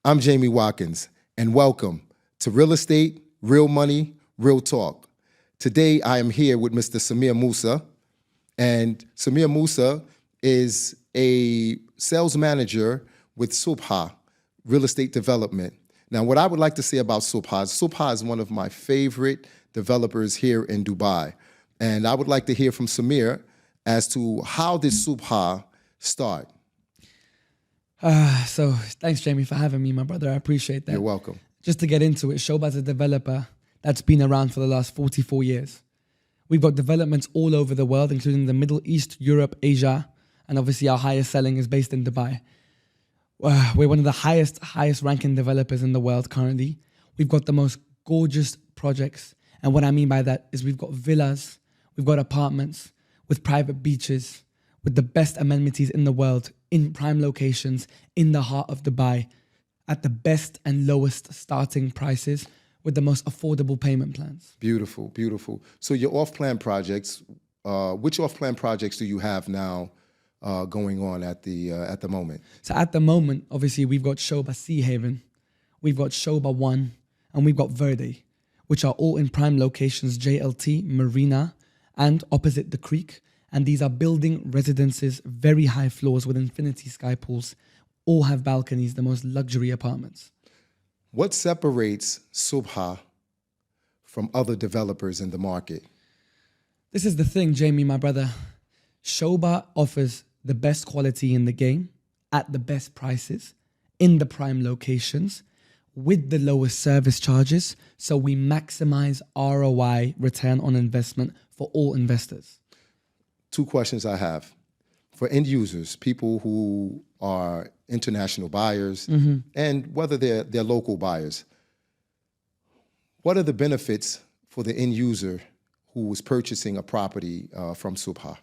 I'm Jamie Watkins, and welcome to Real Estate, Real Money, Real Talk. Today, I am here with Mr. Amir Musa, and Amir Musa is a sales manager with SOUBHA Real Estate Development. Now, what I would like to say about SOUBHA is one of my favorite developers here in Dubai, and I would like to hear from Amir as to how did SOUBHA start? So thanks, Jamie, for having me, my brother. I appreciate that. You're welcome. Just to get into it, SOBHA is a developer that's been around for the last 44 years. We've got developments all over the world, including the Middle East, Europe, Asia, and obviously our highest selling is based in Dubai. We're one of the highest ranking developers in the world currently. We've got the most gorgeous projects. And what I mean by that is we've got villas, we've got apartments with private beaches, with the best amenities in the world, in prime locations, in the heart of Dubai, at the best and lowest starting prices, with the most affordable payment plans. Beautiful, beautiful. So your off-plan projects, which off-plan projects do you have now going on at the moment? So at the moment, obviously, we've got SOBHA Sea Haven, we've got SOBHA One, and we've got Verde, which are all in prime locations, JLT, Marina, and opposite the creek. And these are building residences, very high floors with infinity sky pools, all have balconies, the most luxury apartments. What separates SOUBHA from other developers in the market? This is the thing, Jamie, my brother. SOBHA offers the best quality in the game at the best prices in the prime locations with the lowest service charges. So we maximize ROI, return on investment, for all investors. Two questions I have. For end users, people who are international buyers, and whether they're local buyers, what are the benefits for the end user who is purchasing a property from SOUBHA?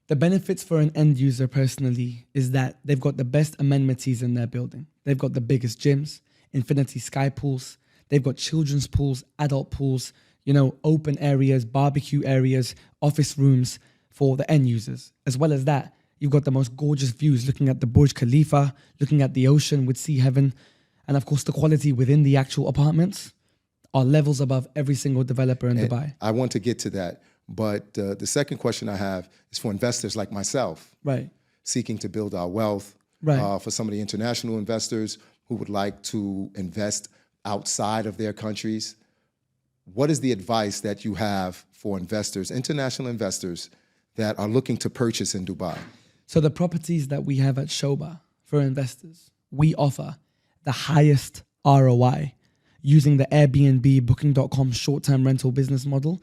The benefits for an end user personally is that they've got the best amenities in their building. They've got the biggest gyms, infinity sky pools, they've got children's pools, adult pools, open areas, barbecue areas, office rooms for the end users. As well as that, you've got the most gorgeous views looking at the Burj Khalifa, looking at the ocean with Sea Haven, and of course the quality within the actual apartments are levels above every single developer in Dubai. I want to get to that, but the second question I have is for investors like myself, right, seeking to build our wealth, right, for some of the international investors who would like to invest outside of their countries. What is the advice that you have for investors, international investors, that are looking to purchase in Dubai? So the properties that we have at SOBHA for investors, we offer the highest ROI using the Airbnb, Booking.com short-term rental business model.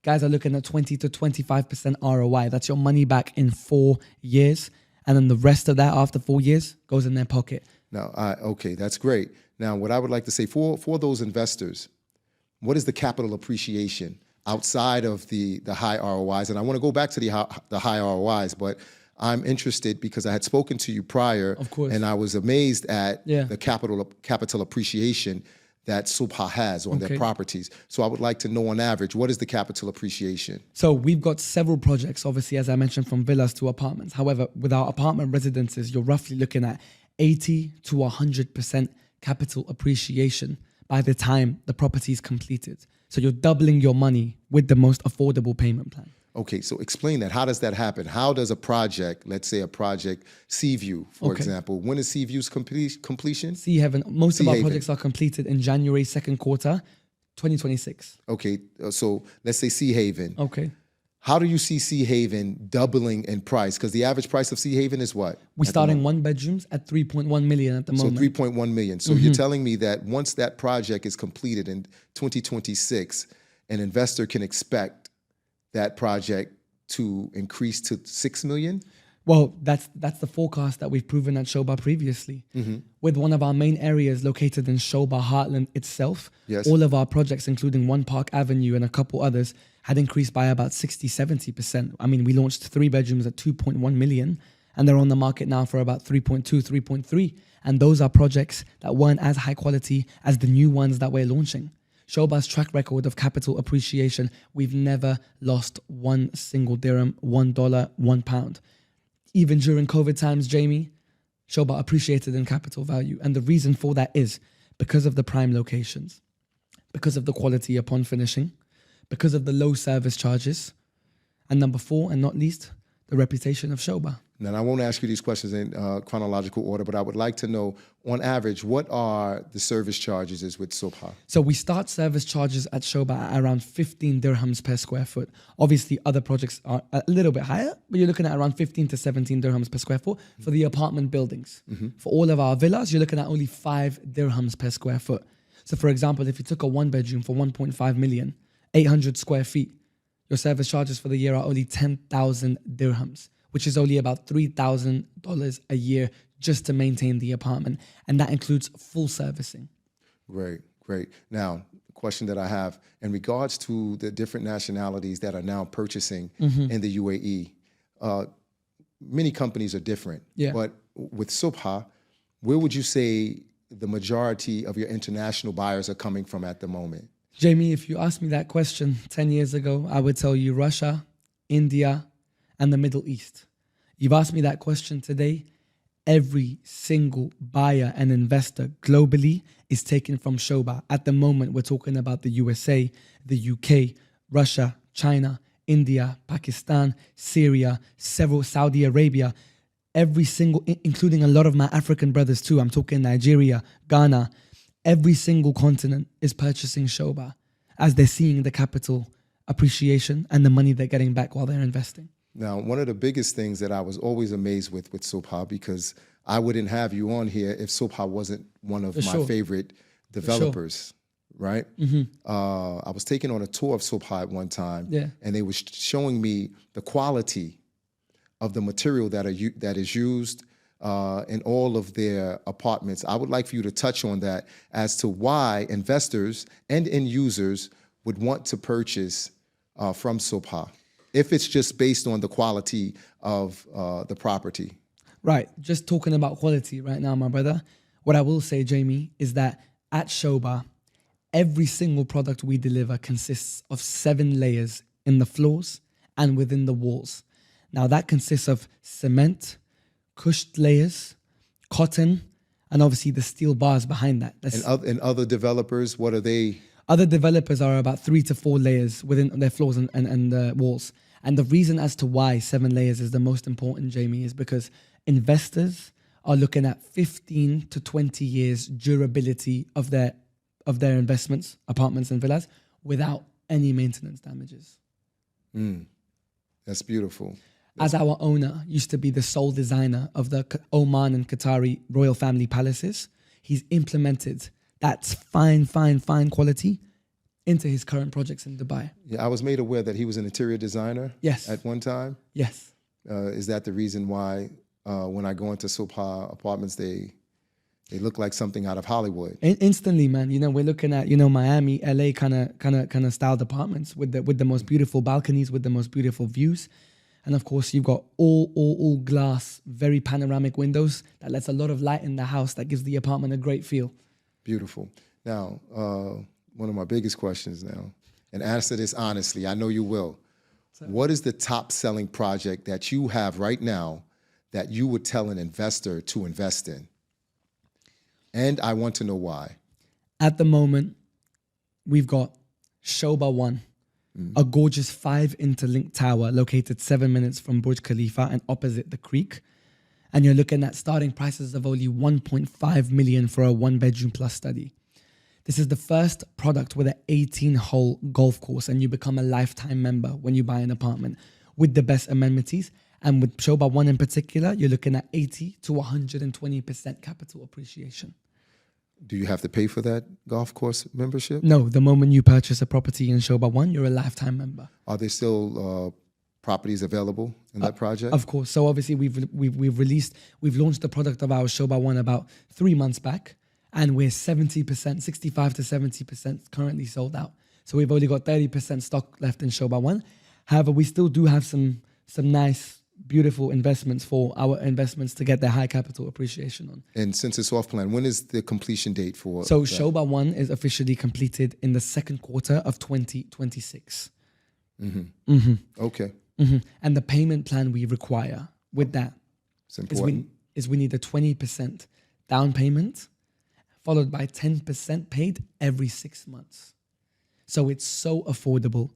Guys are looking at 20 to 25% ROI. That's your money back in 4 years. And then the rest of that after 4 years goes in their pocket. Now, okay, that's great. Now, what I would like to say for those investors, what is the capital appreciation outside of the high ROIs? And I want to go back to the high ROIs, but I'm interested because I had spoken to you prior, of course, and I was amazed at the capital appreciation that SOUBHA has on their properties. So I would like to know, on average, what is the capital appreciation? So we've got several projects, obviously, as I mentioned, from villas to apartments. However, with our apartment residences, you're roughly looking at 80 to 100% capital appreciation by the time the property is completed. So you're doubling your money with the most affordable payment plan. Okay, so explain that. How does that happen? How does a project, let's say a project, Seaview, for example, when is Seaview's completion? Sea Haven, most of our projects are completed in January, second quarter, 2026. Okay, so let's say Sea Haven. Okay. How do you see Sea Haven doubling in price? Because the average price of Sea Haven is what? We're starting one bedrooms at 3.1 million at the moment. So 3.1 million. So you're telling me that once that project is completed in 2026, an investor can expect that project to increase to 6 million? Well, that's the forecast that we've proven at SOBHA previously. With one of our main areas located in SOBHA Heartland itself, all of our projects, including One Park Avenue and a couple others, had increased by about 60, 70%. I mean, we launched 3 bedrooms at 2.1 million, and they're on the market now for about 3.2, 3.3. And those are projects that weren't as high quality as the new ones that we're launching. SOBHA's track record of capital appreciation, we've never lost one single dirham, $1, £1. Even during COVID times, Jamie, SOBHA appreciated in capital value. And the reason for that is because of the prime locations, because of the quality upon finishing, because of the low service charges, and number 4, and not least, the reputation of SOBHA. Now, I won't ask you these questions in chronological order, but I would like to know, on average, what are the service charges is with SOBHA? So we start service charges at SOBHA at around 15 dirhams per square foot. Obviously, other projects are a little bit higher, but you're looking at around 15 to 17 dirhams per square foot for the apartment buildings. For all of our villas, you're looking at only 5 dirhams per square foot. So for example, if you took a 1-bedroom for 1.5 million, 800 square feet, your service charges for the year are only 10,000 dirhams, which is only about $3,000 a year just to maintain the apartment. And that includes full servicing. Great, great. Now, the question that I have in regards to the different nationalities that are now purchasing in the UAE, many companies are different. Yeah. But with SOBHA, where would you say the majority of your international buyers are coming from at the moment? Jamie, if you asked me that question 10 years ago, I would tell you Russia, India, and the Middle East. You've asked me that question today. Every single buyer and investor globally is taken from SOBHA. At the moment, we're talking about the USA, the UK, Russia, China, India, Pakistan, Syria, several Saudi Arabia. Every single, including a lot of my African brothers too. I'm talking Nigeria, Ghana. Every single continent is purchasing SOBHA as they're seeing the capital appreciation and the money they're getting back while they're investing. Now, one of the biggest things that I was always amazed with SOBHA, because I wouldn't have you on here if SOBHA wasn't one of my favorite developers, right? I was taken on a tour of SOBHA at one time, and they were showing me the quality of the material that is used in all of their apartments. I would like for you to touch on that as to why investors and end users would want to purchase from SOBHA, if it's just based on the quality of the property. Right, just talking about quality right now, my brother. What I will say, Jamie, is that at SOBHA, every single product we deliver consists of 7 layers in the floors and within the walls. Now that consists of cement, cushed layers, cotton, and obviously the steel bars behind that. And other developers, what are they? Other developers are about 3 to 4 layers within their floors and walls. And the reason as to why 7 layers is the most important, Jamie, is because investors are looking at 15 to 20 years durability of their investments, apartments and villas, without any maintenance damages. That's beautiful. As our owner used to be the sole designer of the Oman and Qatari royal family palaces, he's implemented that fine quality into his current projects in Dubai. Yeah, I was made aware that he was an interior designer. Yes. At one time. Yes. Is that the reason why when I go into SOBHA apartments, they look like something out of Hollywood? Instantly, man. You know, we're looking at, Miami, LA kind of styled apartments with the most beautiful balconies, with the most beautiful views. And of course, you've got all glass, very panoramic windows that lets a lot of light in the house that gives the apartment a great feel. Beautiful. Now, one of my biggest questions now, and answer this honestly, I know you will. What is the top selling project that you have right now that you would tell an investor to invest in? And I want to know why. At the moment, we've got SOBHA 1, a gorgeous 5 interlinked tower located 7 minutes from Burj Khalifa and opposite the creek. And you're looking at starting prices of only 1.5 million for a 1-bedroom plus study. This is the first product with an 18-hole golf course, and you become a lifetime member when you buy an apartment with the best amenities. And with SOBHA 1 in particular, you're looking at 80 to 120% capital appreciation. Do you have to pay for that golf course membership? No, the moment you purchase a property in SOBHA 1, you're a lifetime member. Are there still properties available in that project? Of course. So obviously we've launched the product of our SOBHA 1 about 3 months back, and we're 70%, 65 to 70% currently sold out. So we've only got 30% stock left in SOBHA 1. However, we still do have some nice, beautiful investments for our investments to get their high capital appreciation on. And since it's off plan, when is the completion date for So that? SOBHA 1 is officially completed in the second quarter of 2026. Okay. And the payment plan we require with that It's important. is we need a 20% down payment followed by 10% paid every 6 months. So it's so affordable.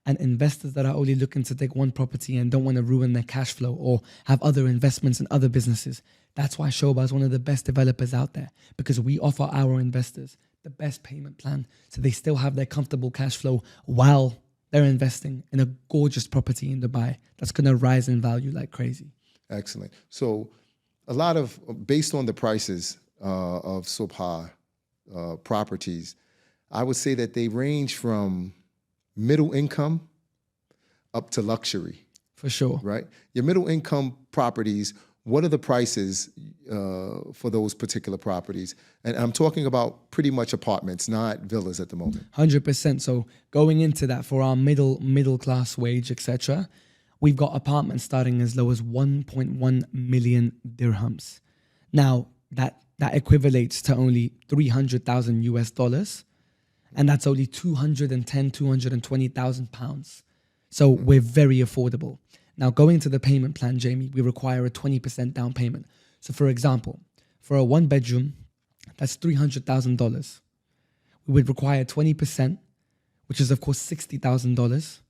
And investors that are only looking to take one property and don't want to ruin their cash flow or have other investments in other businesses, that's why SOBHA is one of the best developers out there, because we offer our investors the best payment plan so they still have their comfortable cash flow while they're investing in a gorgeous property in Dubai that's going to rise in value like crazy. Excellent. So a lot of, based on the prices of SOBHA properties, I would say that they range from middle income up to luxury. For sure. Right? Your middle income properties, what are the prices for those particular properties? And I'm talking about pretty much apartments, not villas at the moment. 100%. So going into that, for our middle class wage, etc., we've got apartments starting as low as 1.1 million dirhams. Now that equivalates to only 300,000 US dollars, and that's only 220,000 pounds. So we're very affordable. Now, going to the payment plan, Jamie, we require a 20% down payment. So for example, for a 1-bedroom, that's $300,000. We would require 20%, which is of course $60,000.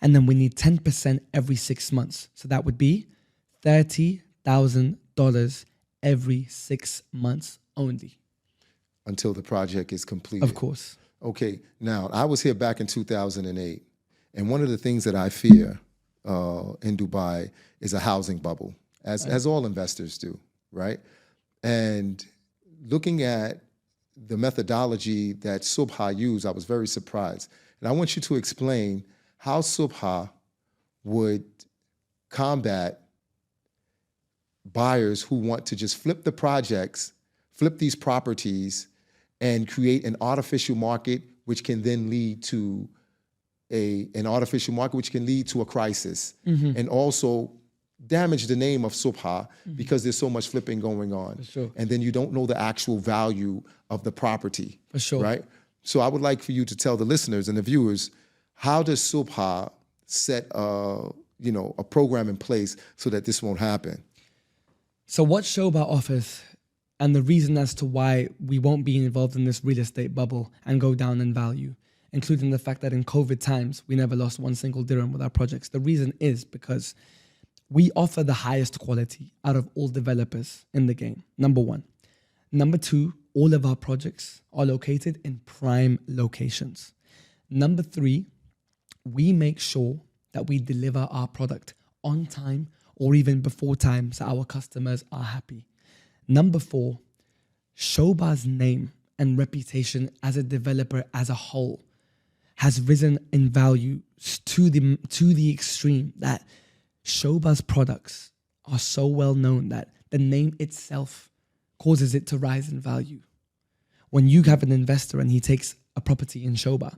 And then we need 10% every 6 months. So that would be $30,000 every 6 months only. Until the project is completed. Of course. Okay, now I was here back in 2008, and one of the things that I fear in Dubai is a housing bubble, as all investors do, right? And looking at the methodology that SOBHA used, I was very surprised. And I want you to explain how SOBHA would combat buyers who want to just flip the projects, flip these properties, and create an artificial market, which can then lead to a crisis, and also damage the name of SOBHA because there's so much flipping going on. For sure. And then you don't know the actual value of the property. For sure. Right? So I would like for you to tell the listeners and the viewers, how does SOBHA set a program in place so that this won't happen? So what SOBHA offers, and the reason as to why we won't be involved in this real estate bubble and go down in value, including the fact that in COVID times, we never lost one single dirham with our projects. The reason is because we offer the highest quality out of all developers in the game, number one. Number two, all of our projects are located in prime locations. Number three, we make sure that we deliver our product on time or even before time so our customers are happy. Number four, SOBHA's name and reputation as a developer as a whole has risen in value to the extreme that SOBHA's products are so well known that the name itself causes it to rise in value. When you have an investor and he takes a property in SOBHA,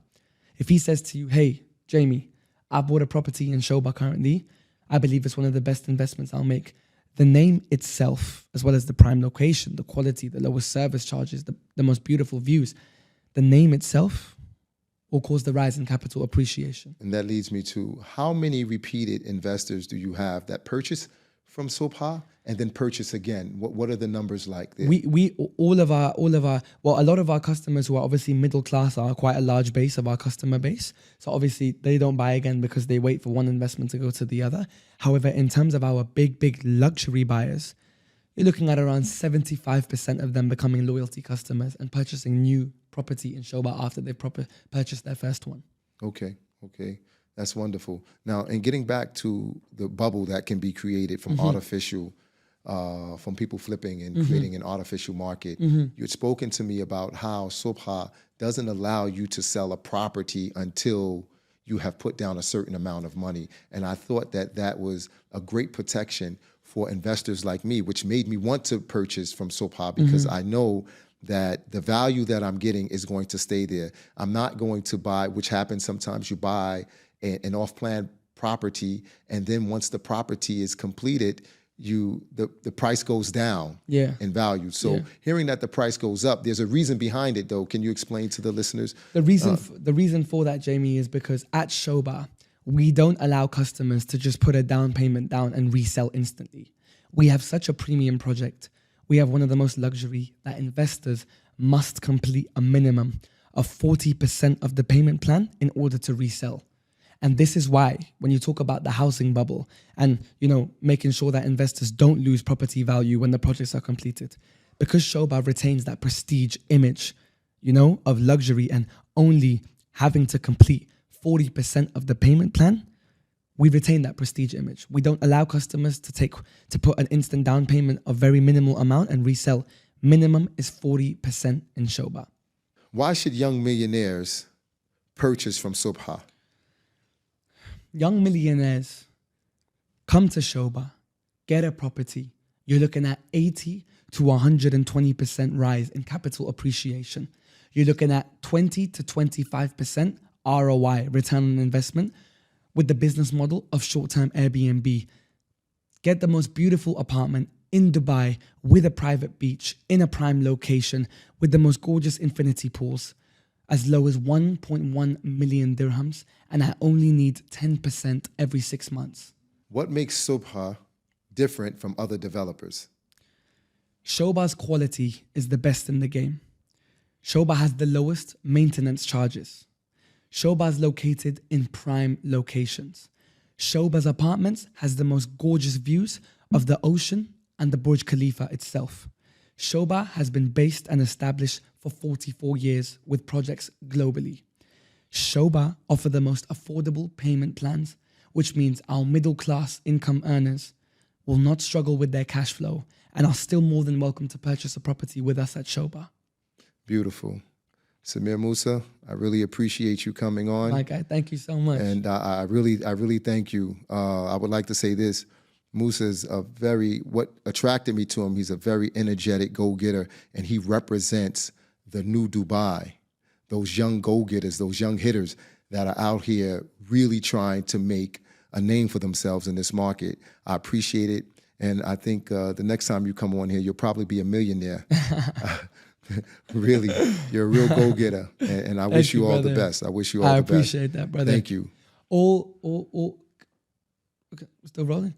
if he says to you, hey, Jamie, I bought a property in SOBHA currently, I believe it's one of the best investments I'll make. The name itself, as well as the prime location, the quality, the lowest service charges, the most beautiful views, the name itself will cause the rise in capital appreciation. And that leads me to, how many repeated investors do you have that purchase from SOBHA and then purchase again? What are the numbers like there? All of our, well, a lot of our customers who are obviously middle class are quite a large base of our customer base. So obviously they don't buy again because they wait for one investment to go to the other. However, in terms of our big luxury buyers, you're looking at around 75% of them becoming loyalty customers and purchasing new property in SOBHA after they purchased their first one. Okay. That's wonderful. Now, and getting back to the bubble that can be created from artificial, from people flipping and creating an artificial market, you had spoken to me about how SOBHA doesn't allow you to sell a property until you have put down a certain amount of money. And I thought that was a great protection for investors like me, which made me want to purchase from SOBHA because I know that the value that I'm getting is going to stay there. I'm not going to buy, which happens sometimes, you buy an off-plan property, and then once the property is completed, the price goes down in value. So hearing that the price goes up, there's a reason behind it, though. Can you explain to the listeners? The reason for that, Jamie, is because at SOBHA, we don't allow customers to just put a down payment down and resell instantly. We have such a premium project. We have one of the most luxury that investors must complete a minimum of 40% of the payment plan in order to resell. And this is why when you talk about the housing bubble and, making sure that investors don't lose property value when the projects are completed, because SOBHA retains that prestige image, of luxury and only having to complete 40% of the payment plan, we retain that prestige image. We don't allow customers to put an instant down payment of very minimal amount and resell. Minimum is 40% in SOBHA. Why should young millionaires purchase from SOUBHA? Young millionaires come to SOBHA, get a property. You're looking at 80 to 120% rise in capital appreciation. You're looking at 20 to 25% ROI, return on investment, with the business model of short-term Airbnb. Get the most beautiful apartment in Dubai with a private beach in a prime location with the most gorgeous infinity pools, as low as 1.1 million dirhams, and I only need 10% every 6 months. What makes SOUBHA different from other developers? SOBHA's quality is the best in the game. SOBHA has the lowest maintenance charges. SOBHA is located in prime locations. SOBHA's apartments has the most gorgeous views of the ocean and the Burj Khalifa itself. SOBHA has been based and established for 44 years with projects globally. SOBHA offer the most affordable payment plans, which means our middle class income earners will not struggle with their cash flow and are still more than welcome to purchase a property with us at SOBHA. Beautiful. Amir Musa, I really appreciate you coming on. My guy, thank you so much. And I really thank you. I would like to say this. Musa's what attracted me to him, he's a very energetic go-getter, and he represents the new Dubai, those young go-getters, those young hitters that are out here really trying to make a name for themselves in this market. I appreciate it. And I think the next time you come on here, you'll probably be a millionaire. Really, you're a real go-getter, and I wish you all the best. I wish you all the best. I appreciate that, brother. Thank you. Okay, still rolling?